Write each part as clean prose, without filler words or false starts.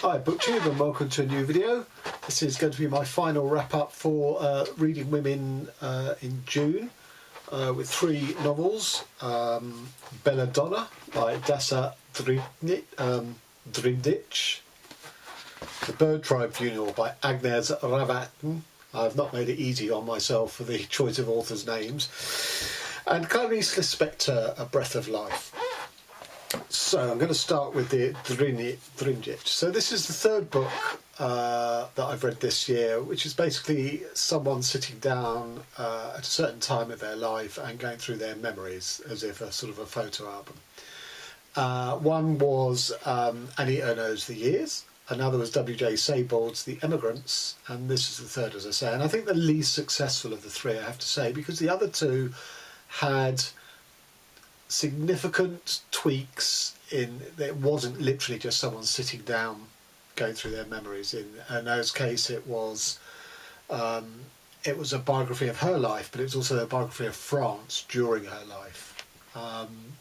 Hi BookTube and welcome to a new video. This is going to be my final wrap up for Reading Women in June with three novels. Belladonna by Dasa, Drndic, The Bird Tribunal by Agnes, Ravatn. I've not made it easy on myself for the choice of authors' names. And Clarice, Lispector, A Breath of Life. So I'm going to start with the Drndic. So this is the third book that I've read this year, which is basically someone sitting down at a certain time of their life and going through their memories as if a sort of a photo album. One was Annie Ernaux's The Years, another was W.J. Sebald's The Emigrants, and this is the third, as I say. And I think the least successful of the three, I have to say, because the other two had significant tweaks in it wasn't literally just someone sitting down going through their memories. In Ernaux's case it was a biography of her life, but it was also a biography of France during her life,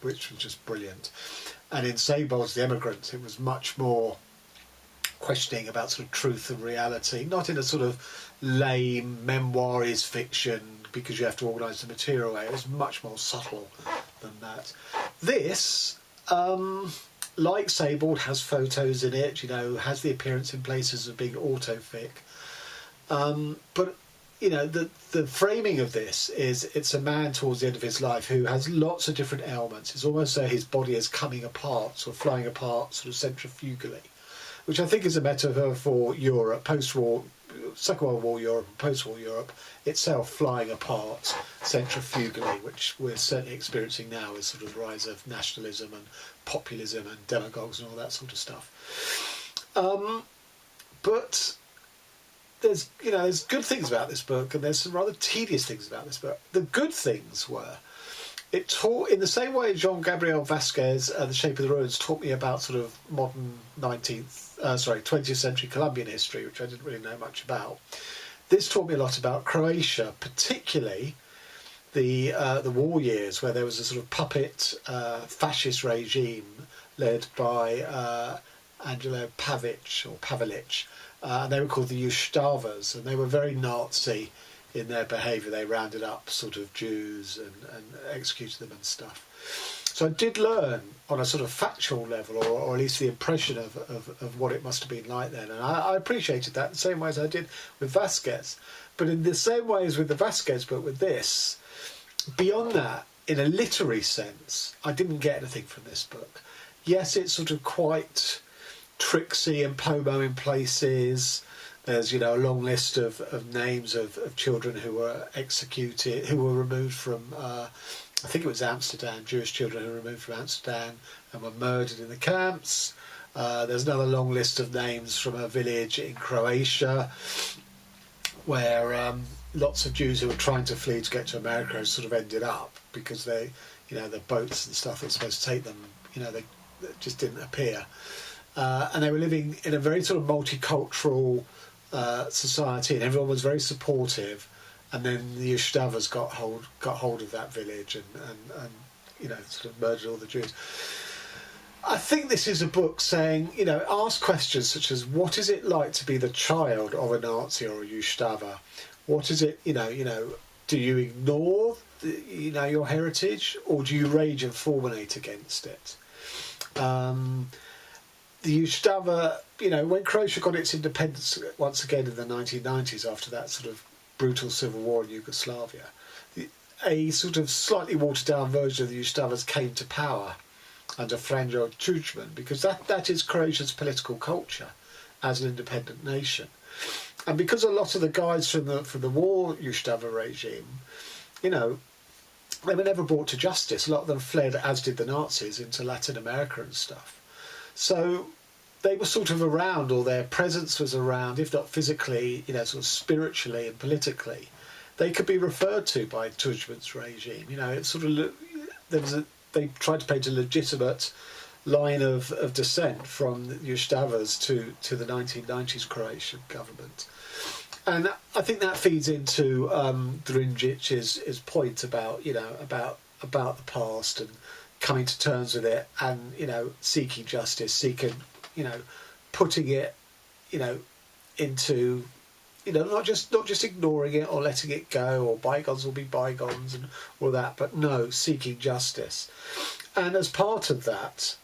which was just brilliant. And in Sebald's The Emigrants it was much more questioning about sort of truth and reality, not in a sort of lame memoir is fiction because you have to organise the material way. It was much more subtle than that. This, like Sebald, has photos in it, you know, has the appearance in places of being autofic. But, you know, the framing of this is it's a man towards the end of his life who has lots of different ailments. It's almost so his body is coming apart, sort of flying apart, sort of centrifugally, which I think is a metaphor for Europe, post-war, Second World War Europe and post-war Europe itself flying apart centrifugally, which we're certainly experiencing now as sort of the rise of nationalism and populism and demagogues and all that sort of stuff. But there's good things about this book and there's some rather tedious things about this book. The good things were it taught, in the same way Jean Gabriel Vasquez, The Shape of the Ruins taught me about sort of modern 20th century Colombian history, which I didn't really know much about. This taught me a lot about Croatia, particularly the war years, where there was a sort of puppet fascist regime led by Angelo Pavelic, and they were called the Ustavas, and they were very Nazi in their behaviour. They rounded up sort of Jews and executed them and stuff. So I did learn on a sort of factual level, or at least the impression of what it must have been like then. And I appreciated that in the same way as I did with Vasquez. But in the same way as with the Vasquez book, with this, beyond that, in a literary sense, I didn't get anything from this book. Yes, it's sort of quite tricksy and pomo in places. There's, you know, a long list of names of children who were executed, who were removed from, I think it was Amsterdam, Jewish children who were removed from Amsterdam and were murdered in the camps. There's another long list of names from a village in Croatia where lots of Jews who were trying to flee to get to America sort of ended up because they, you know, the boats and stuff that were supposed to take them, you know, they just didn't appear. And they were living in a very sort of multicultural society, and everyone was very supportive. And then the Ustavas got hold of that village and you know, sort of murdered all the Jews. I think this is a book saying, you know, ask questions such as, what is it like to be the child of a Nazi or a Ustava? What is it, you know, do you ignore your heritage, or do you rage and fulminate against it? The Ustava, you know, when Croatia got its independence once again in the 1990s after that sort of brutal civil war in Yugoslavia, a sort of slightly watered down version of the Ustavas came to power under Franjo Tuđman, because that is Croatia's political culture as an independent nation. And because a lot of the guys from the war Ustava regime, you know, they were never brought to justice. A lot of them fled, as did the Nazis, into Latin America and stuff. So they were sort of around, or their presence was around, if not physically, you know, sort of spiritually and politically. They could be referred to by Tuđman's regime. You know, it's sort of they tried to paint a legitimate line of descent from the Ustavas to the 1990s Croatian government. And I think that feeds into Drndic's point about, you know, about the past and coming to terms with it, and, you know, seeking justice, seeking, you know, putting it, into, not just ignoring it or letting it go, or bygones will be bygones and all that, but no, seeking justice. And as part of that,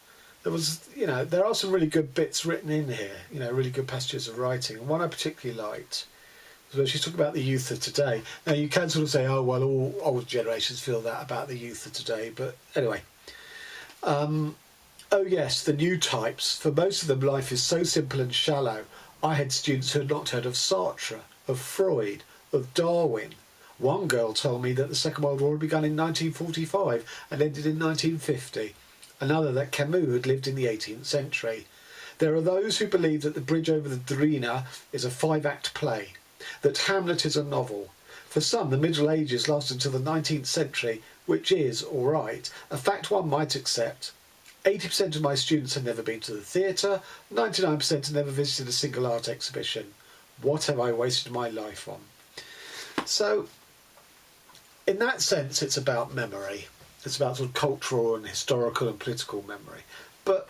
there was, there are some really good bits written in here, really good passages of writing. And one I particularly liked was when she's talking about the youth of today. Now, you can sort of say, oh, well, all old generations feel that about the youth of today. But anyway, oh, yes, the new types. For most of them, life is so simple and shallow. I had students who had not heard of Sartre, of Freud, of Darwin. One girl told me that the Second World War had begun in 1945 and ended in 1950. Another that Camus had lived in the 18th century. There are those who believe that The Bridge over the Drina is a 5-act play, that Hamlet is a novel. For some, the Middle Ages lasted until the 19th century, which is, all right, a fact one might accept. 80% of my students have never been to the theatre, 99% have never visited a single art exhibition. What have I wasted my life on? So, in that sense, it's about memory. It's about sort of cultural and historical and political memory. But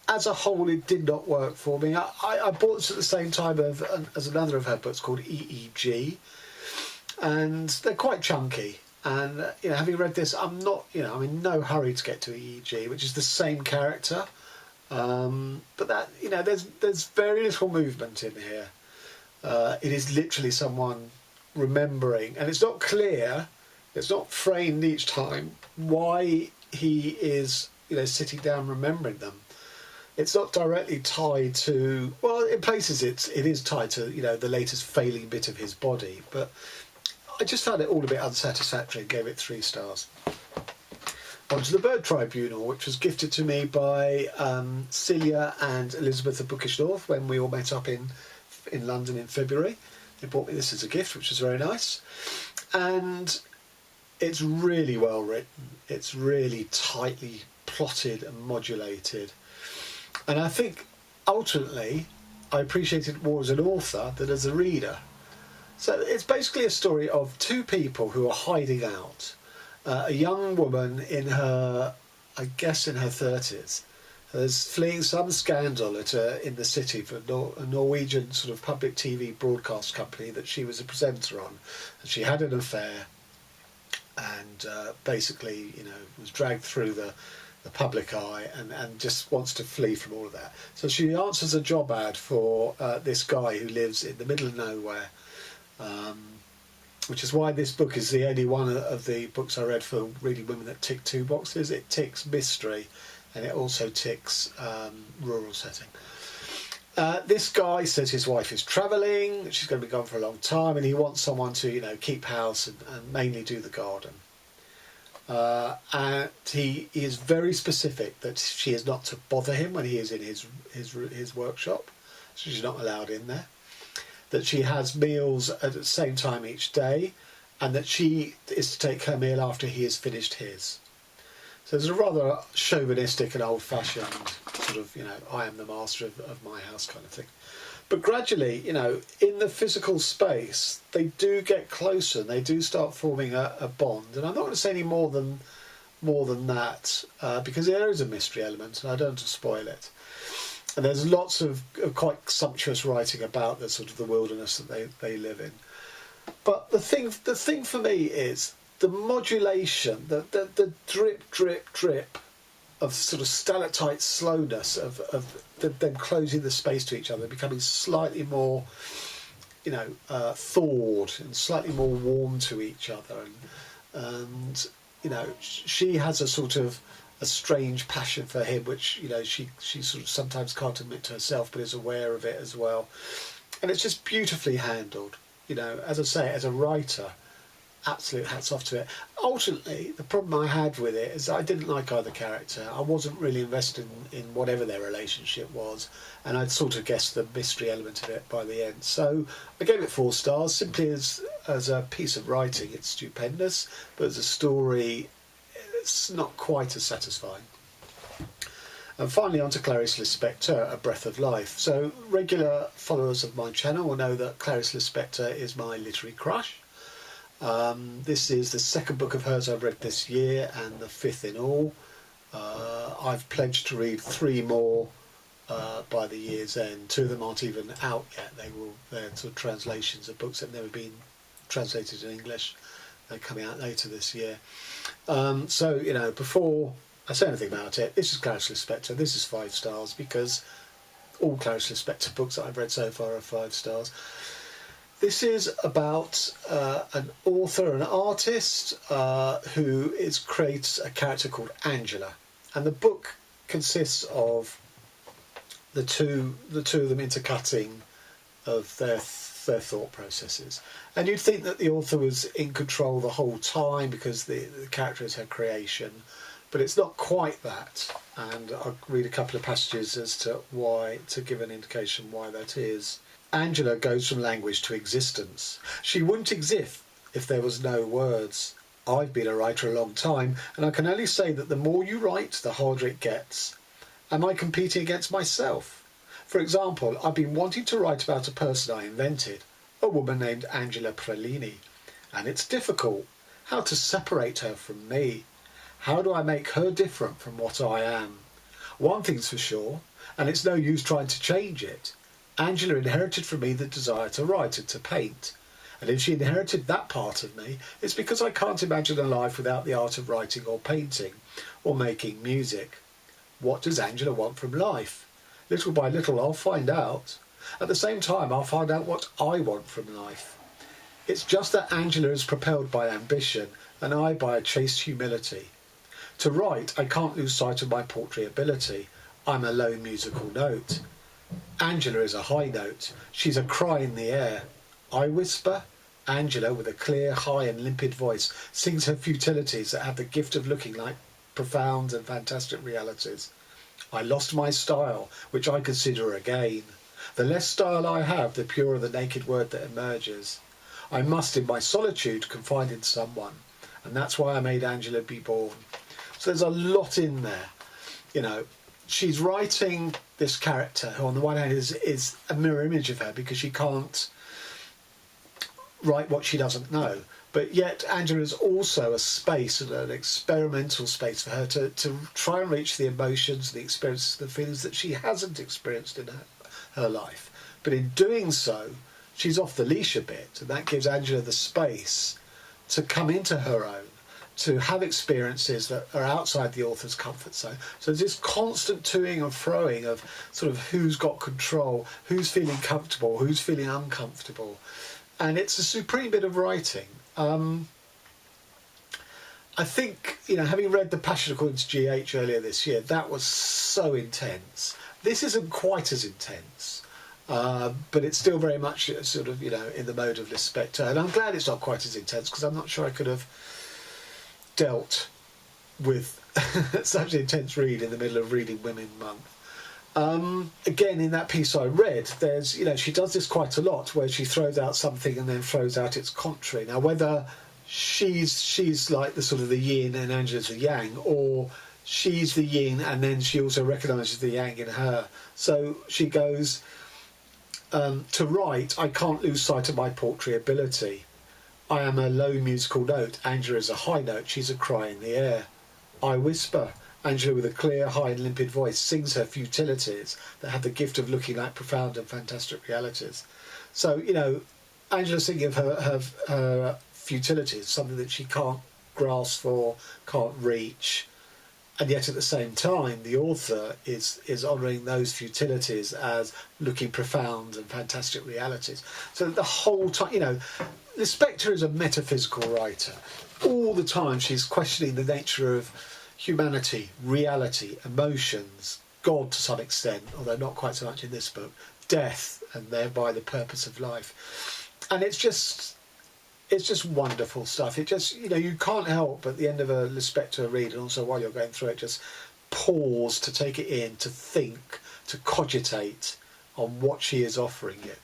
as a whole, it did not work for me. I bought this at the same time as another of her books called EEG. And they're quite chunky. And, having read this, I'm not, I'm in no hurry to get to EEG, which is the same character. But that, there's very little movement in here. It is literally someone remembering. And it's not clear, it's not framed each time why he is, sitting down remembering them. It's not directly tied to, well, in places it is tied to, the latest failing bit of his body. But I just found it all a bit unsatisfactory and gave it 3 stars. On to the Bird Tribunal, which was gifted to me by Celia and Elizabeth of Bookish North when we all met up in London in February. They brought me this as a gift, which was very nice. And it's really well written. It's really tightly plotted and modulated. And I think, ultimately, I appreciate it more as an author than as a reader. So it's basically a story of 2 people who are hiding out. A young woman in her 30s, is fleeing some scandal in the city for a Norwegian sort of public TV broadcast company that she was a presenter on. And she had an affair and basically, was dragged through the public eye and just wants to flee from all of that. So she answers a job ad for this guy who lives in the middle of nowhere, which is why this book is the only one of the books I read for reading women that tick 2 boxes. It ticks mystery and it also ticks rural setting. This guy says his wife is travelling, she's going to be gone for a long time, and he wants someone to, keep house and mainly do the garden. And he is very specific that she is not to bother him when he is in his workshop, so she's not allowed in there. That she has meals at the same time each day, and that she is to take her meal after he has finished his. So there's a rather chauvinistic and old-fashioned sort of, I am the master of my house kind of thing. But gradually, in the physical space, they do get closer and they do start forming a bond. And I'm not going to say any more than that because there is a mystery element and I don't want to spoil it. And there's lots of quite sumptuous writing about the sort of the wilderness that they live in. But the thing for me is the modulation, the drip, drip, drip of sort of stalactite slowness of them closing the space to each other, becoming slightly more, thawed and slightly more warm to each other. And she has a sort of a strange passion for him, which, she sort of sometimes can't admit to herself, but is aware of it as well. And it's just beautifully handled. As I say, as a writer, absolute hats off to it. Ultimately, the problem I had with it is that I didn't like either character. I wasn't really invested in whatever their relationship was, and I'd sort of guessed the mystery element of it by the end. So I gave it 4 stars, simply as a piece of writing. It's stupendous, but as a story, it's not quite as satisfying. And finally on to Clarice Lispector, A Breath of Life. So regular followers of my channel will know that Clarice Lispector is my literary crush. This is the 2nd book of hers I've read this year and the 5th in all. I've pledged to read 3 more by the year's end. 2 of them aren't even out yet. They're sort of translations of books that have never been translated in English. They're coming out later this year. So, you know, before I say anything about it, this is Clarice Lispector. This is 5 stars because all Clarice Lispector books that I've read so far are 5 stars. This is about an author, an artist who creates a character called Angela, and the book consists of the two of them intercutting of their thought processes. And you'd think that the author was in control the whole time because the character is her creation, but it's not quite that. And I'll read a couple of passages as to why, to give an indication why that is. Angela goes from language to existence. She wouldn't exist if there was no words. I've been a writer a long time, and I can only say that the more you write, the harder it gets. Am I competing against myself? For example, I've been wanting to write about a person I invented, a woman named Angela Pralini, and it's difficult. How to separate her from me? How do I make her different from what I am? One thing's for sure, and it's no use trying to change it. Angela inherited from me the desire to write and to paint. And if she inherited that part of me, it's because I can't imagine a life without the art of writing or painting or making music. What does Angela want from life? Little by little I'll find out. At the same time I'll find out what I want from life. It's just that Angela is propelled by ambition and I by a chaste humility. To write I can't lose sight of my paltry ability. I'm a low musical note. Angela is a high note. She's a cry in the air. I whisper. Angela, with a clear, high and limpid voice, sings her futilities that have the gift of looking like profound and fantastic realities. I lost my style, which I consider a gain. The less style I have, the purer the naked word that emerges. I must, in my solitude, confide in someone, and that's why I made Angela be born. So there's a lot in there, you know. She's writing this character who on the one hand is a mirror image of her because she can't write what she doesn't know. But yet Angela is also a space, an experimental space for her to try and reach the emotions, the experiences, the feelings that she hasn't experienced in her life. But in doing so, she's off the leash a bit, and that gives Angela the space to come into her own, to have experiences that are outside the author's comfort zone. So there's this constant toing and froing of sort of who's got control, who's feeling comfortable, who's feeling uncomfortable. And it's a supreme bit of writing. I think, you know, having read The Passion According to G.H. earlier this year, that was so intense. This isn't quite as intense, but it's still very much sort of, you know, in the mode of Lispector. And I'm glad it's not quite as intense because I'm not sure I could have dealt with such an intense read in the middle of Reading Women Month. Again, in that piece I read, there's, you know, she does this quite a lot where she throws out something and then throws out its contrary. Now, whether she's like the sort of the yin and Angela's the yang, or she's the yin and then she also recognises the yang in her. So she goes, to write, I can't lose sight of my paltry ability. I am a low musical note. Angela is a high note. She's a cry in the air. I whisper. Angela, with a clear, high and limpid voice, sings her futilities that have the gift of looking like profound and fantastic realities. So, you know, Angela singing of her futilities, something that she can't grasp for, can't reach, and yet at the same time, the author is honouring those futilities as looking profound and fantastic realities. So the whole time, you know, Lispector is a metaphysical writer. All the time she's questioning the nature of humanity, reality, emotions, God to some extent, although not quite so much in this book, death, and thereby the purpose of life. And it's just wonderful stuff. It just, you know, you can't help but at the end of a Lispector read, and also while you're going through it, just pause to take it in, to think, to cogitate on what she is offering you.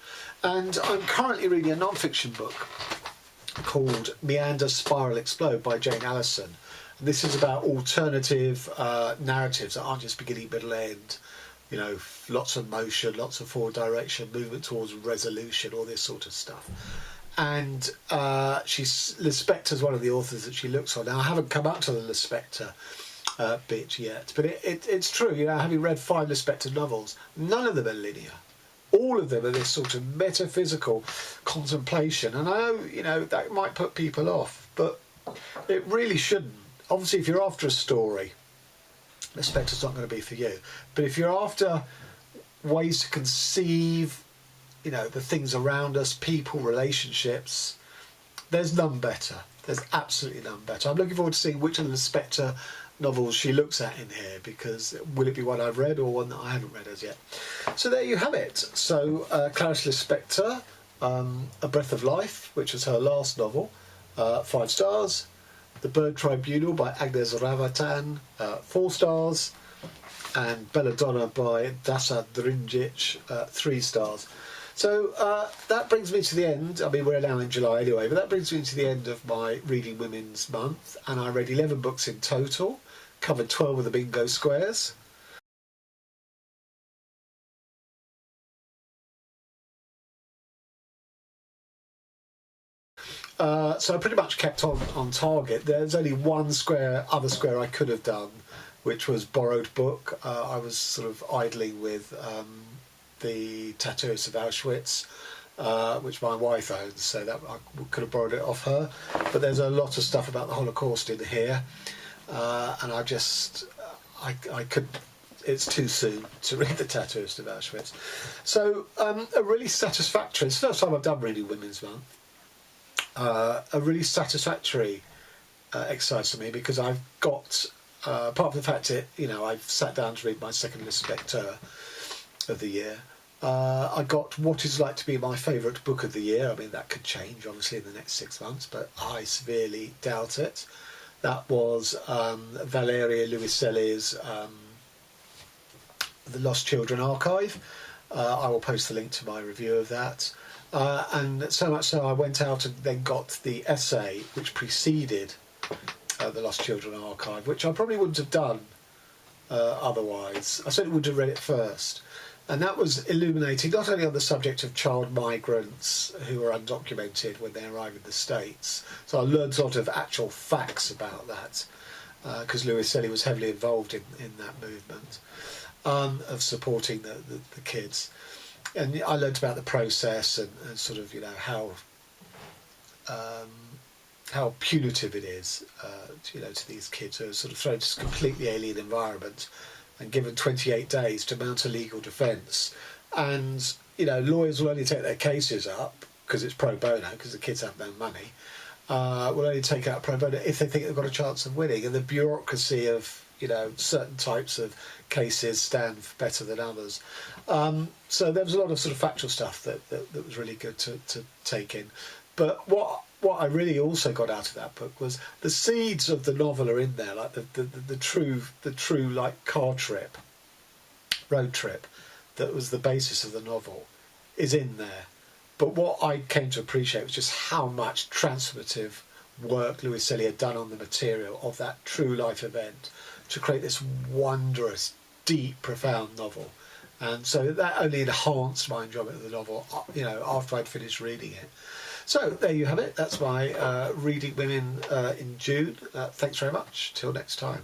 And I'm currently reading a non-fiction book called Meander, Spiral, Explode by Jane Allison. And this is about alternative narratives that aren't just beginning, middle, end. You know, lots of motion, lots of forward direction, movement towards resolution, all this sort of stuff. And Lispector's one of the authors that she looks on. Now, I haven't come up to the Lispector. bit yet. But it's true, you know, having read 5 Lispector novels, none of them are linear. All of them are this sort of metaphysical contemplation. And I know, you know, that might put people off, but it really shouldn't. Obviously, if you're after a story, Lispector's not going to be for you. But if you're after ways to conceive, you know, the things around us, people, relationships, there's none better. There's absolutely none better. I'm looking forward to seeing which of the Lispector novels she looks at in here, because will it be one I've read or one that I haven't read as yet? So there you have it. So Clarice Lispector, A Breath of Life, which was her last novel, 5 stars. The Bird Tribunal by Agnes Ravatn, 4 stars. And Belladonna by Dasa Drndic, 3 stars. So that brings me to the end. I mean, we're now in July anyway, but that brings me to the end of my Reading Women's Month. And I read 11 books in total, covered 12 of the bingo squares. So I pretty much kept on target. There's only one other square I could have done, which was borrowed book. I was sort of idling with the Tattooist of Auschwitz, which my wife owns, so that I could have borrowed it off her. But there's a lot of stuff about the Holocaust in here, and I couldn't. It's too soon to read the Tattooist of Auschwitz. So a really satisfactory. It's the first time I've done Reading Women's Month. A really satisfactory exercise for me, because I've got, apart from the fact that, you know, I've sat down to read my second Lispector of the year, I got what is like to be my favourite book of the year. I mean, that could change obviously in the next 6 months, but I severely doubt it. That was Valeria Luiselli's The Lost Children Archive. I will post the link to my review of that. And so much so I went out and then got the essay which preceded The Lost Children Archive, which I probably wouldn't have done otherwise. I certainly wouldn't have read it first. And that was illuminating not only on the subject of child migrants who are undocumented when they arrive in the States. So I learned sort of actual facts about that, because Luiselli was heavily involved in that movement of supporting the kids. And I learnt about the process and sort of, you know, how punitive it is, you know, to these kids who are sort of thrown to a completely alien environment and given 28 days to mount a legal defence. And, you know, lawyers will only take their cases up, because it's pro bono, because the kids have no money, will only take out pro bono if they think they've got a chance of winning. And the bureaucracy of, you know, certain types of cases stand better than others. So there was a lot of sort of factual stuff that was really good to take in. But what I really also got out of that book was the seeds of the novel are in there, like the true like road trip that was the basis of the novel is in there. But what I came to appreciate was just how much transformative work Luiselli had done on the material of that true life event to create this wondrous, deep, profound novel. And so that only enhanced my enjoyment of the novel, you know, after I'd finished reading it. So there you have it. That's my Reading Women in June. Thanks very much. Till next time.